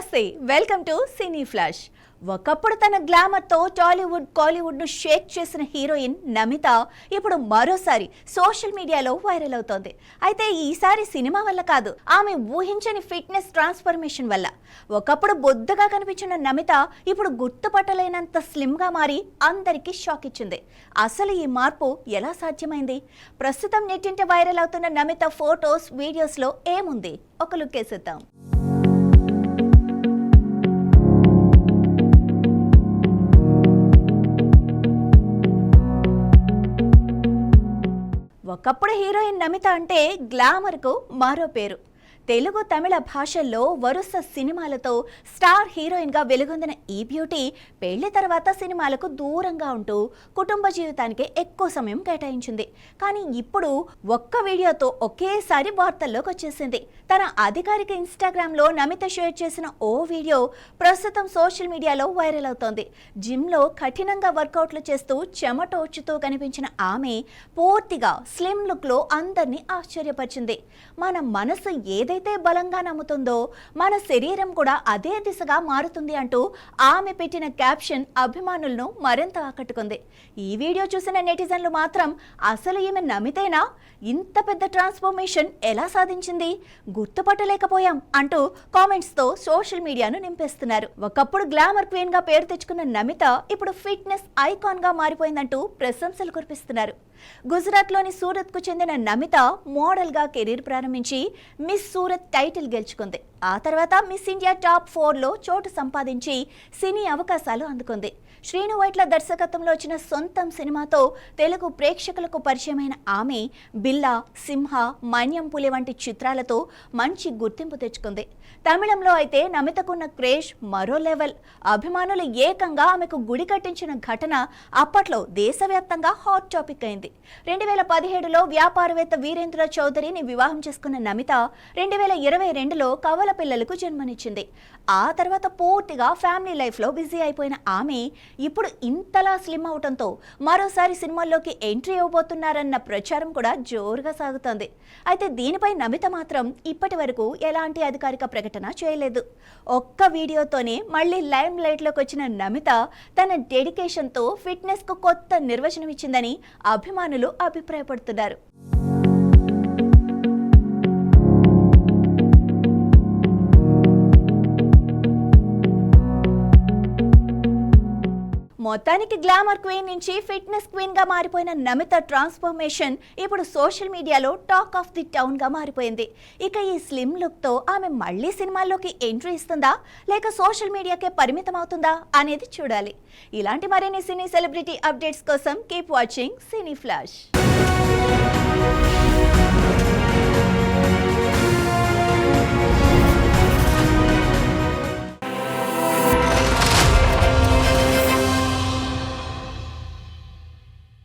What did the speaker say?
నమస్తే, welcome to cine flash. ఒకప్పుడు తన గ్లామర్తో టాలీవుడ్ కాలీవుడ్ను షేక్ చేసిన హీరోయిన్ నమిత ఇప్పుడు మరోసారి సోషల్ మీడియాలో వైరల్ అవుతోంది. అయితే ఈసారి సినిమా వల్ల కాదు, ఆమె ఊహించని ఫిట్నెస్ ట్రాన్స్ఫర్మేషన్ వల్ల. ఒకప్పుడు బొద్దుగా కనిపించిన నమిత ఇప్పుడు గుర్తుపట్టలేనంత స్లిమ్గా మారి అందరికీ షాక్ ఇచ్చింది. అసలు ఈ మార్పు ఎలా సాధ్యమైంది? ప్రస్తుతం నెట్టింట వైరల్ అవుతున్న నమిత ఫోటోస్, వీడియోస్లో ఏముంది? ఒక లుక్ వేసేద్దాం. ఒకప్పుడు హీరోయిన్ నమిత అంటే గ్లామర్కు మరో పేరు. తెలుగు, తమిళ భాషల్లో వరుస సినిమాలతో స్టార్ హీరోయిన్గా వెలుగొందిన ఈ బ్యూటీ పెళ్లి తర్వాత సినిమాలకు దూరంగా ఉంటూ కుటుంబ జీవితానికి ఎక్కువ సమయం కేటాయించింది. కానీ ఇప్పుడు ఒక్క వీడియోతో ఒకేసారి వార్తల్లోకి వచ్చేసింది. తన అధికారిక ఇన్స్టాగ్రామ్లో నమిత షేర్ చేసిన ఓ వీడియో ప్రస్తుతం సోషల్ మీడియాలో వైరల్ అవుతోంది. జిమ్లో కఠినంగా వర్కౌట్లు చేస్తూ చెమటోడ్చుతూ కనిపించిన ఆమె పూర్తిగా స్లిమ్ లుక్లో అందరినీ ఆశ్చర్యపరిచింది. మన మనసు ఏదైతే బలంగా నమ్ముతుందో మన శరీరం కూడా అదే దిశగా మారుతుంది అంటూ ఆమె పెట్టిన క్యాప్షన్ అభిమానులను మరింత ఆకట్టుకుంది. ఈ వీడియో చూసిన నెటిజన్లు మాత్రం అసలు ఈమె నమితేనా? ఇంత పెద్ద ట్రాన్స్ఫర్మేషన్ ఎలా సాధించింది? గుర్తుపట్టలేకపోయాం అంటూ కామెంట్స్తో సోషల్ మీడియాను నింపేస్తున్నారు. ఒకప్పుడు గ్లామర్ క్వీన్ గా పేరు తెచ్చుకున్న నమిత ఇప్పుడు ఫిట్నెస్ ఐకాన్ గా మారిపోయిందంటూ ప్రశంసలు కురిపిస్తున్నారు. గుజరాత్లోని సూరత్కు చెందిన నమిత మోడల్గా కెరీర్ ప్రారంభించి మిస్ సూరత్ టైటిల్ గెలుచుకుంది. ఆ తర్వాత మిస్ ఇండియా టాప్ 4లో చోటు సంపాదించి సినీ అవకాశాలు అందుకుంది. శ్రీను వైట్ల దర్శకత్వంలో వచ్చిన సొంతం సినిమాతో తెలుగు ప్రేక్షకులకు పరిచయమైన ఆమె బిల్లా, సింహ, మన్యం పులి వంటి చిత్రాలతో మంచి గుర్తింపు తెచ్చుకుంది. తమిళంలో అయితే నమితకున్న క్రేజ్ మరో లెవెల్. అభిమానులు ఏకంగా ఆమెకు గుడి కట్టించిన ఘటన అప్పట్లో దేశవ్యాప్తంగా హాట్ టాపిక్ అయింది. 2017లో వ్యాపారవేత్త వీరేంద్ర చౌదరిని వివాహం చేసుకున్న నమిత 2022లో కవల పిల్లలకు జన్మనిచ్చింది. ఆ తర్వాత పూర్తిగా ఫ్యామిలీ లైఫ్లో బిజీ అయిపోయిన ఆమె ఇప్పుడు ఇంతలా స్లిమ్ అవటంతో మరోసారి సినిమాల్లోకి ఎంట్రీ ఇవ్వబోతున్నారన్న ప్రచారం కూడా జోరుగా సాగుతోంది. అయితే దీనిపై నమిత మాత్రం ఇప్పటి వరకు ఎలాంటి అధికారిక ప్రకటన చేయలేదు. ఒక్క వీడియోతోనే మళ్ళీ లైమ్ లైట్లోకి వచ్చిన నమిత తన డెడికేషన్తో ఫిట్నెస్కు కొత్త నిర్వచనం ఇచ్చిందని అభిమానులు అభిప్రాయపడుతున్నారు. మొత్తానికి గ్లామర్ క్వీన్ నుంచి ఫిట్నెస్ క్వీన్ గా మారిపోయిన నమిత ట్రాన్స్ఫర్మేషన్ ఇప్పుడు సోషల్ మీడియాలో టాక్ ఆఫ్ ది టౌన్ గా మారిపోయింది. ఇక ఈ స్లిమ్ లుక్ తో ఆమె మళ్ళీ సినిమాల్లోకి ఎంట్రీ ఇస్తుందా, లేక సోషల్ మీడియాకే పరిమితం అవుతుందా అనేది చూడాలి. ఇలాంటి మరిన్ని సినీ సెలబ్రిటీ అప్డేట్స్ కోసం కీప్ వాచింగ్ సినీ ఫ్లాష్.